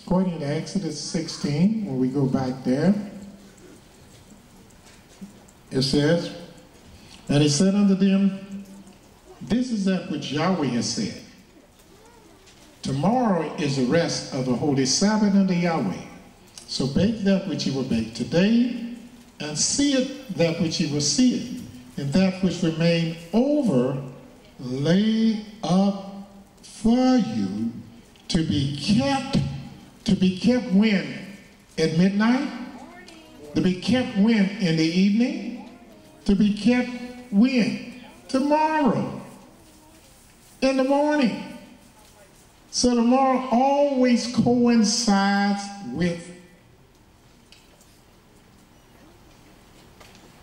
according to Exodus 16, when we go back there, it says, and he said unto them, this is that which Yahweh has said. Tomorrow is the rest of the holy Sabbath unto Yahweh. So bake that which ye will bake today, and seeth that which ye will seeth, and that which remain over lay up for you to be kept when? At midnight? To be kept when? In the evening? To be kept when? Tomorrow. In the morning. So tomorrow always coincides with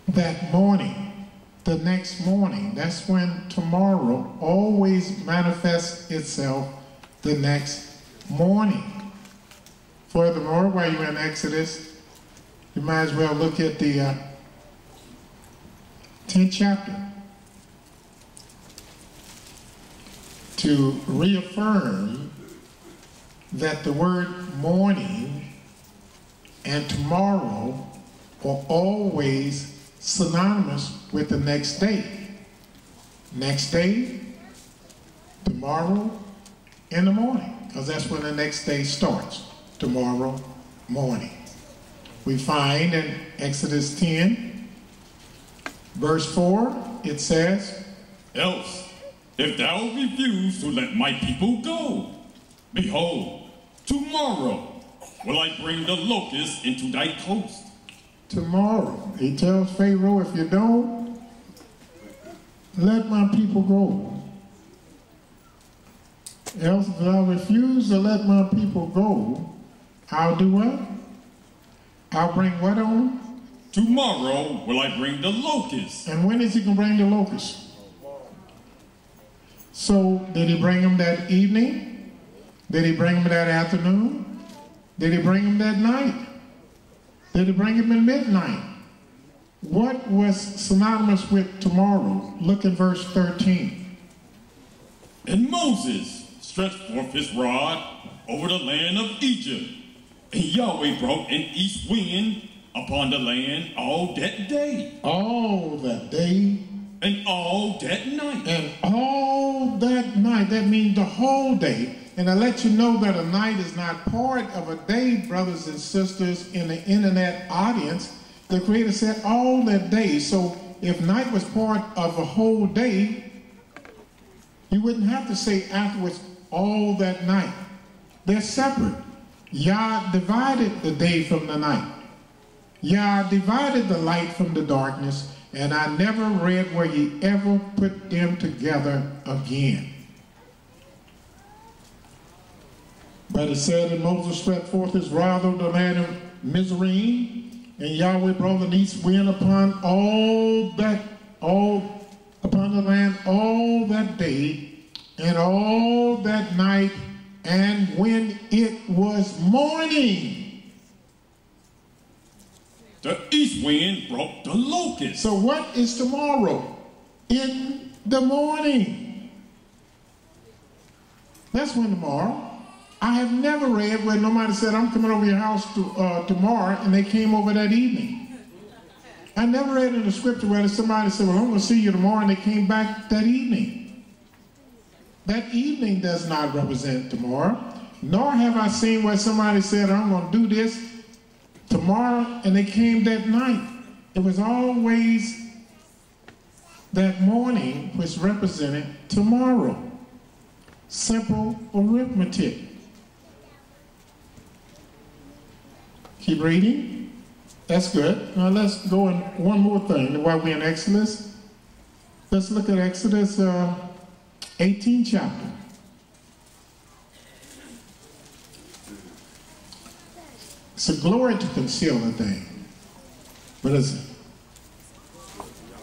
that morning, the next morning. That's when tomorrow always manifests itself, the next morning. Furthermore, while you're in Exodus, you might as well look at the 10th chapter to reaffirm that the word morning and tomorrow are always synonymous with the next day. Next day, tomorrow, in the morning, because that's when the next day starts, tomorrow morning. We find in Exodus 10, verse 4, it says, else, if thou refuse to let my people go, behold, tomorrow will I bring the locust into thy coast. Tomorrow. He tells Pharaoh, if you don't let my people go, else if I refuse to let my people go, I'll do what? I'll bring what on? Tomorrow will I bring the locust. And when is he going to bring the locust? So did he bring them that evening? Did he bring them that afternoon? Did he bring them that night? Did he bring him at midnight? What was synonymous with tomorrow? Look at verse 13. And Moses stretched forth his rod over the land of Egypt, and Yahweh brought an east wind upon the land all that day. All that day. And all that night. And all that night. That means the whole day. And I let you know that a night is not part of a day, brothers and sisters, in the internet audience. The Creator said all that day. So if night was part of a whole day, you wouldn't have to say afterwards all that night. They're separate. Yah divided the day from the night. Yah divided the light from the darkness. And I never read where he ever put them together again. But it said, and Moses stretched forth his rod over the land of Mizraim, and Yahweh brought an east wind upon upon the land all that day and all that night, and when it was morning, the east wind brought the locust. So what is tomorrow? In the morning. That's when tomorrow. I have never read where nobody said, I'm coming over your house tomorrow, and they came over that evening. I never read in the scripture where somebody said, well, I'm going to see you tomorrow, and they came back that evening. That evening does not represent tomorrow. Nor have I seen where somebody said, I'm going to do this tomorrow, and they came that night. It was always that morning which represented tomorrow. Simple arithmetic. Keep reading. That's good. Now let's go in one more thing while we're in Exodus. Let's look at Exodus 18 chapter. It's a glory to conceal a thing. But it's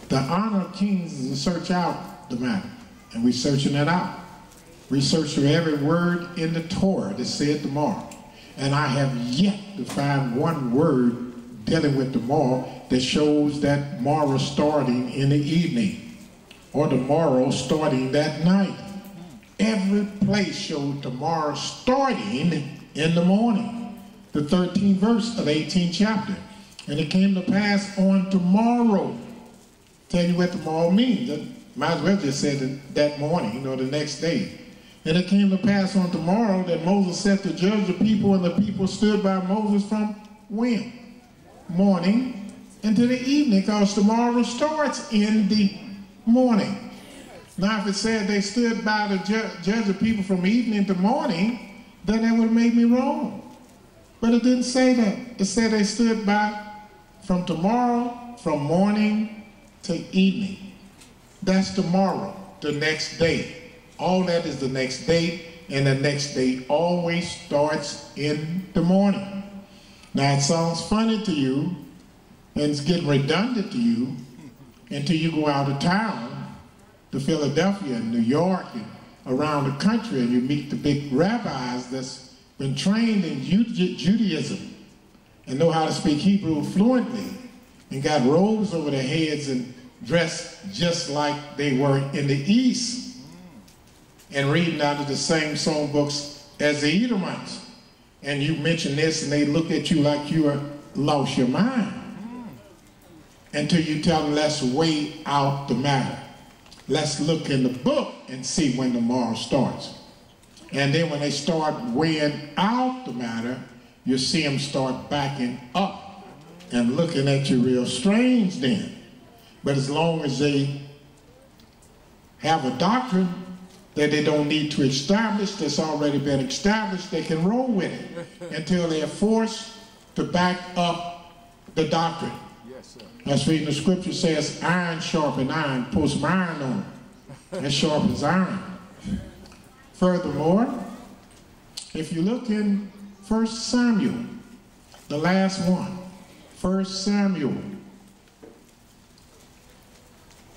the honor of kings is to search out the matter. And we're searching it out. We search through every word in the Torah that said tomorrow. And I have yet to find one word dealing with tomorrow that shows that tomorrow starting in the evening or tomorrow starting that night. Every place showed tomorrow starting in the morning. The 13th verse of the 18th chapter. And it came to pass on tomorrow. Tell you what tomorrow means. Might as well just say that morning, the next day. And it came to pass on tomorrow that Moses set to judge the people, and the people stood by Moses from when? Morning into the evening, because tomorrow starts in the morning. Now, if it said they stood by to judge the people from evening to morning, then that would have made me wrong. But it didn't say that. It said they stood by from tomorrow, from morning to evening. That's tomorrow, the next day. All that is the next day, and the next day always starts in the morning. Now, it sounds funny to you, and it's getting redundant to you until you go out of town to Philadelphia and New York and around the country, and you meet the big rabbis that's been trained in Judaism and know how to speak Hebrew fluently and got robes over their heads and dressed just like they were in the East and reading out of the same song books as the Edomites. And you mention this and they look at you like you are lost your mind until you tell them, let's weigh out the matter. Let's look in the book and see when tomorrow starts. And then when they start weighing out the matter, you see them start backing up and looking at you real strange then. But as long as they have a doctrine that they don't need to establish, that's already been established, they can roll with it until they're forced to back up the doctrine. Yes, sir. That's reading the scripture says, iron sharpen iron, put some iron on it. That sharpens iron. Furthermore, if you look in 1 Samuel, the last one, 1 Samuel,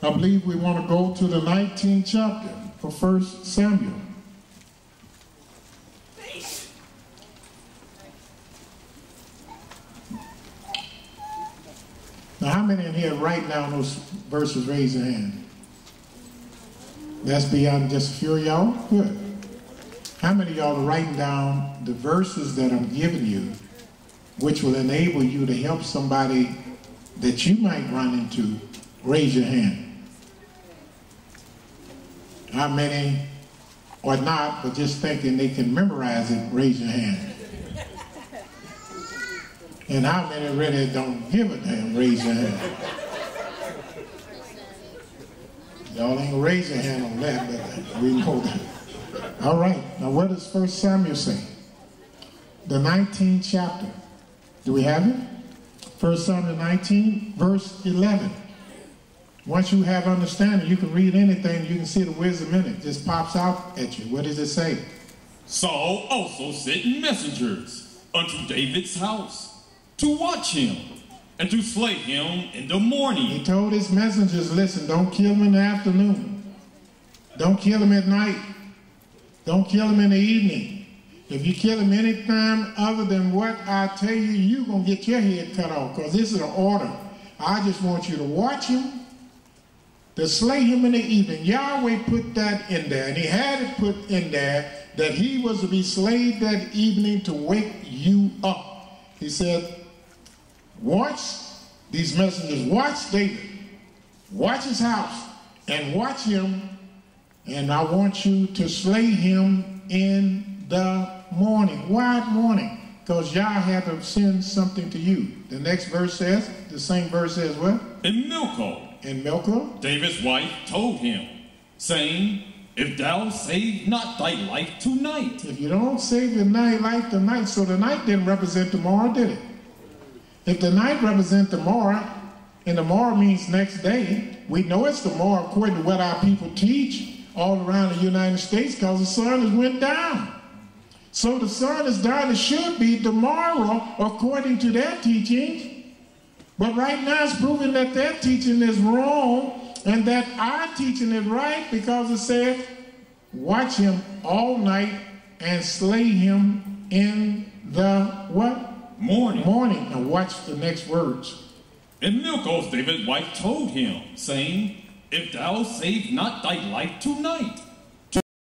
I believe we want to go to the 19th chapter for 1 Samuel. Now, how many in here write down those verses? Raise your hand. That's beyond just a few of y'all? Good. How many of y'all are writing down the verses that I'm giving you, which will enable you to help somebody that you might run into? Raise your hand. How many are not, but just thinking they can memorize it? Raise your hand. And how many really don't give a damn? Raise your hand. Y'all ain't gonna raise your hand on that, but we know that. All right, now what does 1 Samuel say? The 19th chapter. Do we have it? 1 Samuel 19, verse 11. Once you have understanding, you can read anything, you can see the wisdom in it. It just pops out at you. What does it say? Saul also sent messengers unto David's house to watch him and to slay him in the morning. He told his messengers, listen, don't kill him in the afternoon. Don't kill him at night. Don't kill him in the evening. If you kill him any time other than what I tell you, you're going to get your head cut off, because this is an order. I just want you to watch him, to slay him in the evening. Yahweh put that in there, and he had it put in there that he was to be slayed that evening to wake you up. He said, watch these messengers, watch David, watch his house, and watch him, and I want you to slay him in the morning. Why morning? Because Yah had to send something to you. The next verse says, the same verse says what? And Milcah, David's wife, told him, saying, if thou save not thy life tonight. If you don't save your life tonight, so the night didn't represent tomorrow, did it? If the night represents tomorrow, and tomorrow means next day, we know it's tomorrow according to what our people teach all around the United States, because the sun has went down. So the sun is down, it should be tomorrow according to their teaching. But right now it's proving that their teaching is wrong and that our teaching is right, because it said, watch him all night and slay him in the what? Morning. And watch the next words. And Milcah, David's wife, told him, saying, if thou save not thy life tonight.